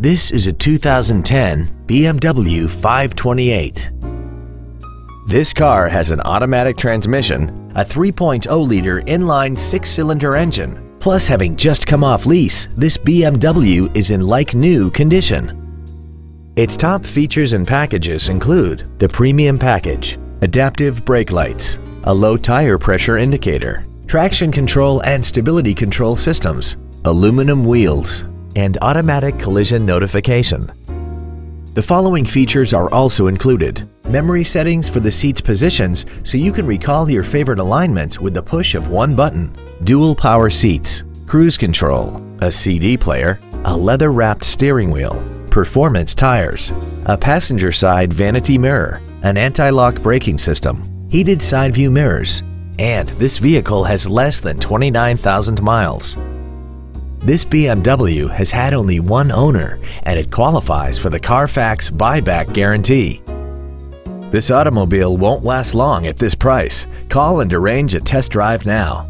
This is a 2010 BMW 528. This car has an automatic transmission, a 3.0-liter inline six-cylinder engine. Plus, having just come off lease, this BMW is in like-new condition. Its top features and packages include the Premium Package, adaptive brake lights, a low tire pressure indicator, traction control and stability control systems, aluminum wheels, and automatic collision notification. The following features are also included: memory settings for the seat's positions so you can recall your favorite alignment with the push of one button, dual power seats, cruise control, a CD player, a leather-wrapped steering wheel, performance tires, a passenger side vanity mirror, an anti-lock braking system, heated side view mirrors, and this vehicle has less than 29,000 miles. This BMW has had only one owner and it qualifies for the Carfax buyback guarantee. This automobile won't last long at this price. Call and arrange a test drive now.